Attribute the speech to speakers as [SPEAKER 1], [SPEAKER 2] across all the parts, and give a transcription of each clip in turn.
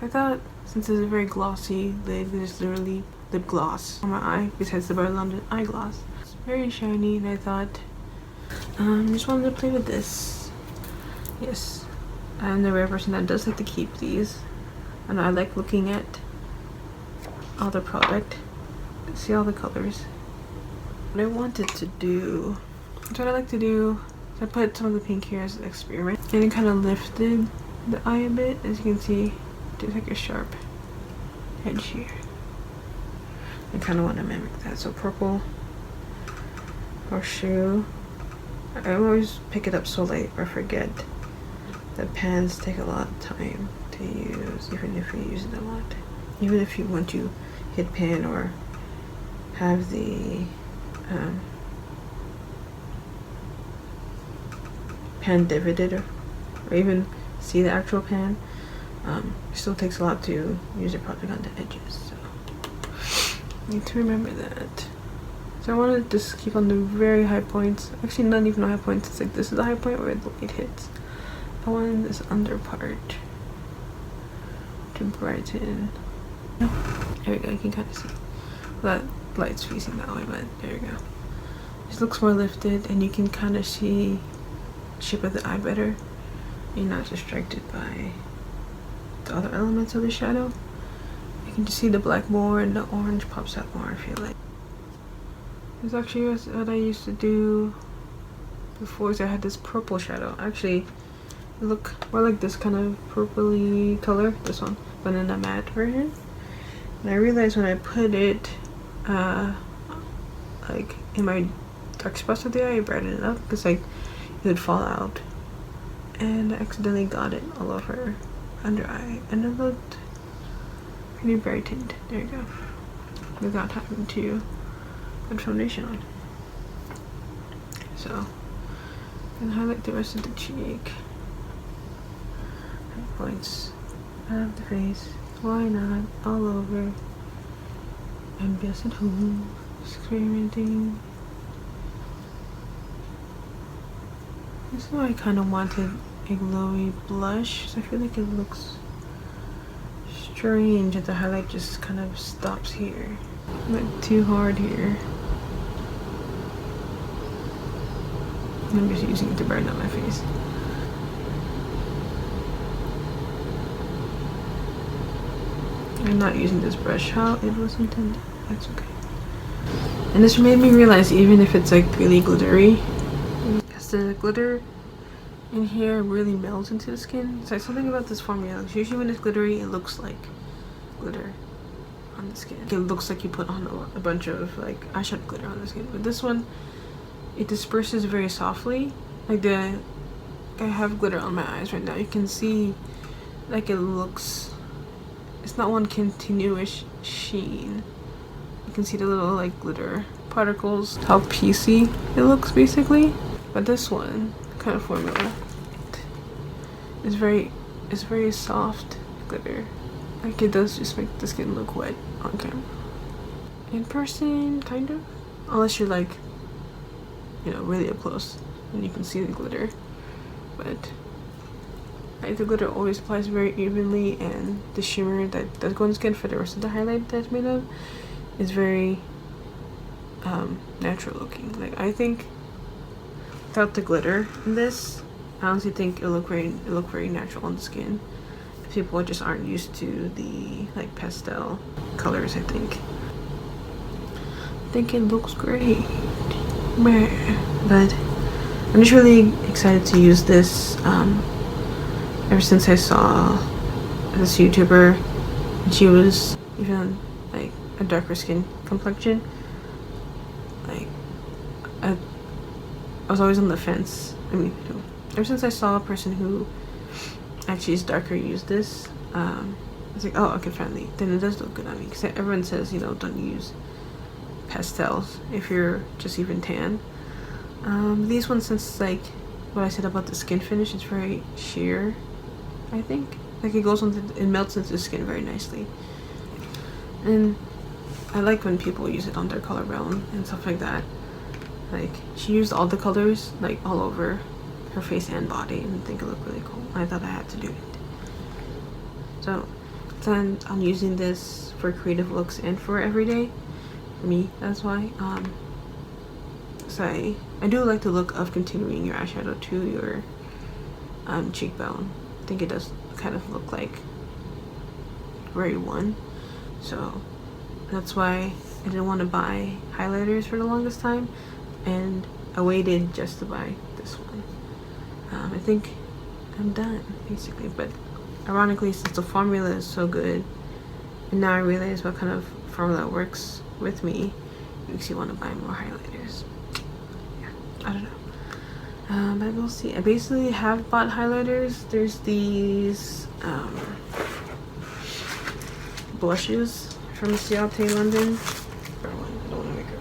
[SPEAKER 1] I thought since it's a very glossy lid, there's literally lip gloss on my eye besides the Bare London eye gloss. It's very shiny, and I thought just wanted to play with this. Yes, I'm the rare person that does like to keep these, and I like looking at all the product, see all the colors. What I wanted to do, so what I like to do, is I put some of the pink here as an experiment, and it kind of lifted the eye a bit. As you can see, there's like a sharp edge here. I kind of want to mimic that. So purple horseshoe. I always pick it up so late or forget that pans take a lot of time to use, even if you use it a lot. Even if you want to hit pan or have the pan divoted, or even see the actual pan, it still takes a lot to use your product on the edges. So need to remember that. So I wanted to just keep on the very high points. Actually, not even high points. It's like this is the high point where the light hits. I wanted this under part to brighten. There we go. You can kind of see that light's facing that way, but there you go. This looks more lifted, and you can kind of see the shape of the eye better. You're not distracted by the other elements of the shadow. You can just see the black more, and the orange pops out more, I feel like. This actually was what I used to do before, so I had this purple shadow. Actually, it look more like this kind of purpley color, this one, but in a matte version. And I realized when I put it like in my dark spots of the eye, I brightened it up because like it would fall out, and I accidentally got it all over under eye, and it looked pretty brightened. There you go, without having to put foundation on. So and highlight the rest of the cheek, points of the face. Why not all over? I'm just at home experimenting. This is why I kind of wanted a glowy blush, so I feel like it looks strange that the highlight just kind of stops here. Not too hard here. I'm just using it to brighten up my face. I'm not using this brush how it was intended. That's okay. And this made me realize, even if it's like really glittery, because the glitter in here really melts into the skin. It's like something about this formula. Usually when it's glittery, it looks like glitter on the skin. It looks like you put on a bunch of like eyeshadow glitter on the skin. But this one, it disperses very softly. Like I have glitter on my eyes right now. You can see like it looks, it's not one continuous sheen. You can see the little like glitter particles, how piecey it looks basically. But this one kind of formula is very soft glitter. Like it does just make the skin look wet on camera. In person, kind of, unless you're like, you know, really up close and you can see the glitter. But the glitter always applies very evenly, and the shimmer that does go on the skin for the rest of the highlight that's made of is very natural looking. Like I think without the glitter in this, I honestly think it'll look very natural on the skin. People just aren't used to the like pastel colors. I think it looks great. But I'm just really excited to use this. Ever since I saw this YouTuber, and she was even like a darker skin complexion, like I was always on the fence. I mean, ever since I saw a person who actually is darker use this, I was like, oh, okay, finally. Then it does look good on me, because everyone says, you know, don't use pastels if you're just even tan. These ones, since like what I said about the skin finish, it's very sheer. I think like it goes on, it melts into the skin very nicely, and I like when people use it on their collarbone and stuff like that. Like she used all the colors like all over her face and body, and I think it looked really cool. I thought I had to do it. So then I'm using this for creative looks and for everyday. For me, that's why. So I do like the look of continuing your eyeshadow to your cheekbone. I think it does kind of look like very one. So that's why I didn't want to buy highlighters for the longest time, and I waited just to buy this one. I think I'm done basically, but ironically, since the formula is so good, and now I realize what kind of formula works with me, it makes you want to buy more highlighters. Yeah, I don't know. But we'll see. I basically have bought highlighters. There's these blushes from Ciate London. I don't want to make it.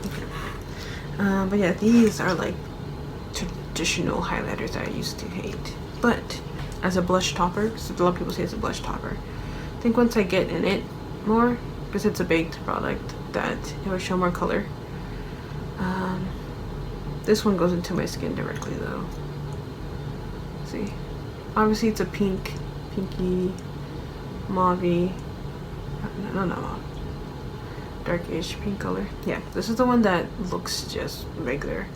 [SPEAKER 1] Okay. But yeah, these are like traditional highlighters that I used to hate. But as a blush topper, because a lot of people say it's a blush topper, I think once I get in it more, because it's a baked product, that it will show more color. This one goes into my skin directly though. See, obviously it's a pinky, mauvey, no, mauve, darkish pink color. Yeah, this is the one that looks just regular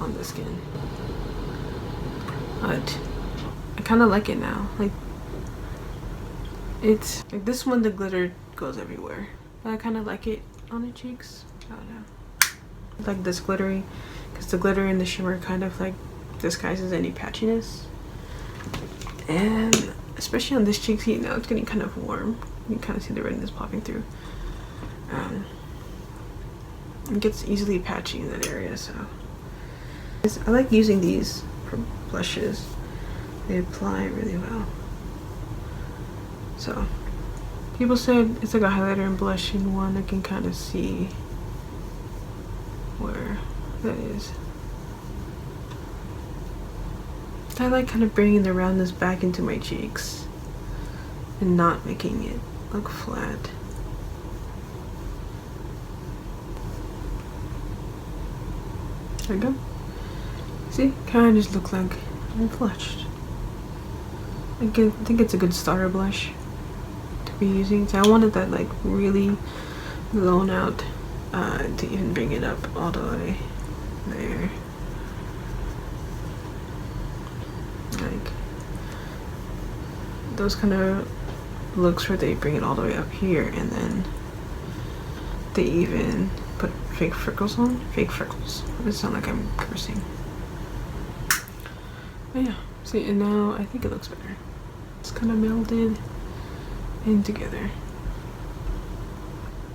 [SPEAKER 1] on the skin, but I kind of like it now. Like, it's like this one, the glitter goes everywhere, but I kind of like it on the cheeks. I don't know. I like this glittery, because the glitter and the shimmer kind of like disguises any patchiness. And especially on this cheek, see, now it's getting kind of warm. You can kind of see the redness popping through. It gets easily patchy in that area, so I like using these for blushes. They apply really well. So people said it's like a highlighter and blush in one. I can kind of see where that is. I like kind of bringing the roundness back into my cheeks and not making it look flat. There we go. See, kind of just look like I'm flushed. I think it's a good starter blush to be using. So I wanted that like really blown out to even bring it up all the way there. Like those kind of looks where they bring it all the way up here and then they even put fake freckles on. Fake freckles. It sounds like I'm cursing. But yeah, see, and now I think it looks better. It's kind of melded in together.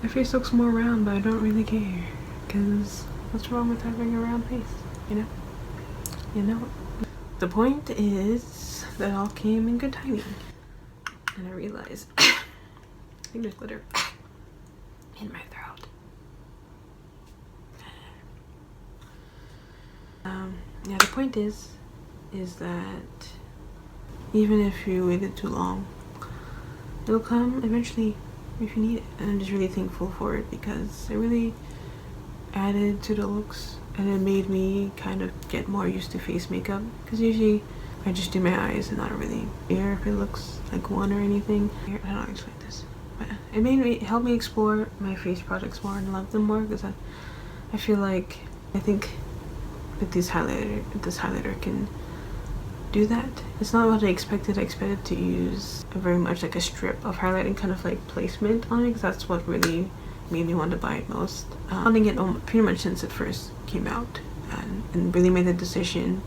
[SPEAKER 1] My face looks more round, but I don't really care, because what's wrong with having a round face, you know? You know? The point is that all came in good timing, and I realized I think there's glitter in my throat. Yeah, the point is that even if you waited too long, it'll come eventually if you need it. And I'm just really thankful for it, because it really added to the looks, and it made me kind of get more used to face makeup, because usually I just do my eyes and I don't really care if it looks like one or anything. I don't know how to explain this, but it helped me explore my face products more and love them more, because I feel like I think that this highlighter can do that. It's not what I expected. I expected to use very much like a strip of highlighting kind of like placement on it, because that's what really made me want to buy it most. Wanting it pretty much since it first came out, and really made the decision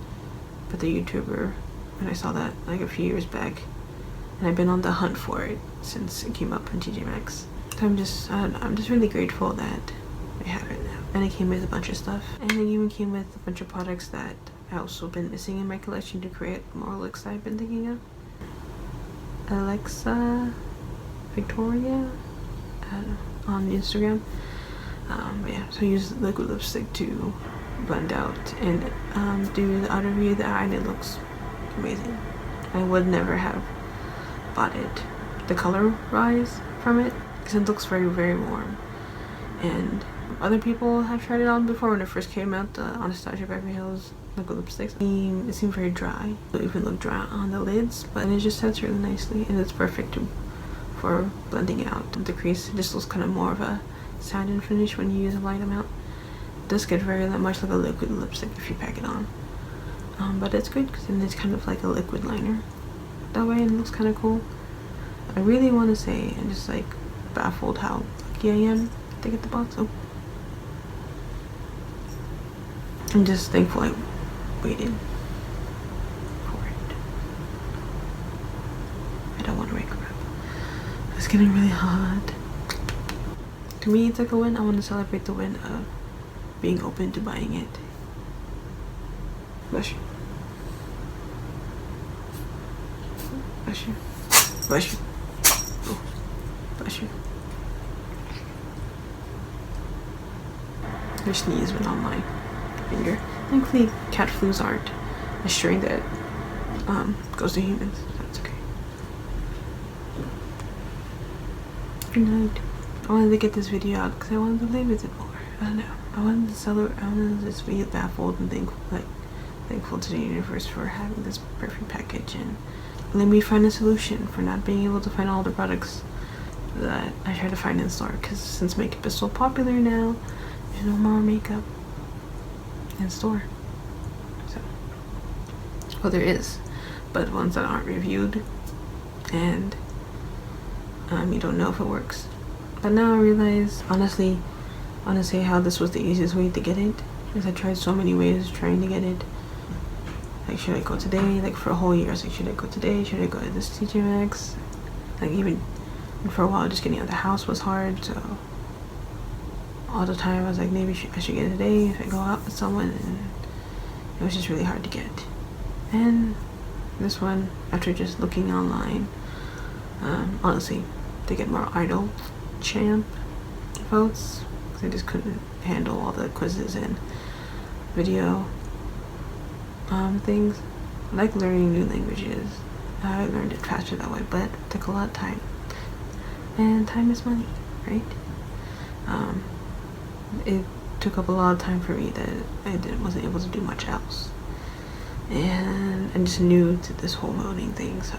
[SPEAKER 1] for the YouTuber when I saw that like a few years back, and I've been on the hunt for it since it came up on TJ Maxx. So I'm just really grateful that I have it now. And it came with a bunch of stuff, and it even came with a bunch of products that I also been missing in my collection to create more looks that I've been thinking of. Alexa Victoria on Instagram. But yeah, so I use liquid lipstick to blend out and do the outer V of the eye, and it looks amazing. I would never have bought it, the color rise from it, because it looks very, very warm, and other people have tried it on before when it first came out, the Anastasia Beverly Hills liquid lipsticks. It seemed very dry. It even looked dry on the lids, but it just sets really nicely, and it's perfect for blending out the crease. It just looks kind of more of a satin finish when you use a light amount. It does get very much like a liquid lipstick if you pack it on. But it's good because then it's kind of like a liquid liner that way, and it looks kind of cool. I really want to say I'm just like baffled how lucky I am to get the box. Oh, I'm just thankful I waited for it. I don't want to wake her up. It's getting really hot. To me, it's like a win. I want to celebrate the win of being open to buying it. Bless you. Bless you. Bless you. Oh, bless you. Your sneeze went on my finger. Thankfully, cat flus aren't a strain that goes to humans. That's okay. Good night. I wanted to get this video out because I wanted to play with it more. I don't know. I wanted to celebrate. I wanted to just be baffled and thankful to the universe for having this perfect package and let me find a solution for not being able to find all the products that I try to find in store. Because since makeup is so popular now, there's no more makeup in store. So, well, there is, but ones that aren't reviewed, and you don't know if it works. But now I realize, honestly, how this was the easiest way to get it, because I tried so many ways trying to get it. Like, should I go today? Like, for a whole year, I was like, should I go today? Should I go to this TJ Maxx? Like, even for a while, just getting out of the house was hard. So all the time, I was like, maybe I should get it today if I go out with someone. And it was just really hard to get. And this one, after just looking online, honestly, to get more idol champ votes, because I just couldn't handle all the quizzes and video things. I like learning new languages. I learned it faster that way, but it took a lot of time. And time is money, right? It took up a lot of time for me that I wasn't able to do much else. And I'm just new to this whole voting thing, so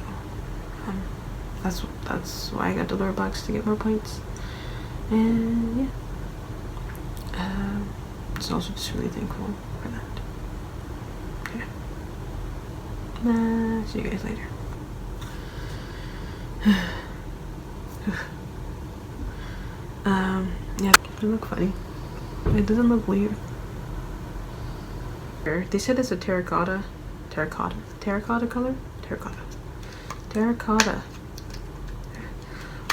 [SPEAKER 1] that's why I got the Allure box, to get more points. And yeah, just also just really thankful for that. Okay, see you guys later. Yeah, it doesn't look funny. It doesn't look weird. They said it's a terracotta color. Terracotta.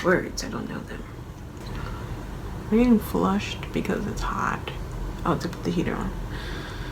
[SPEAKER 1] Words, I don't know them. I'm getting flushed because it's hot. Oh, to put the heater on.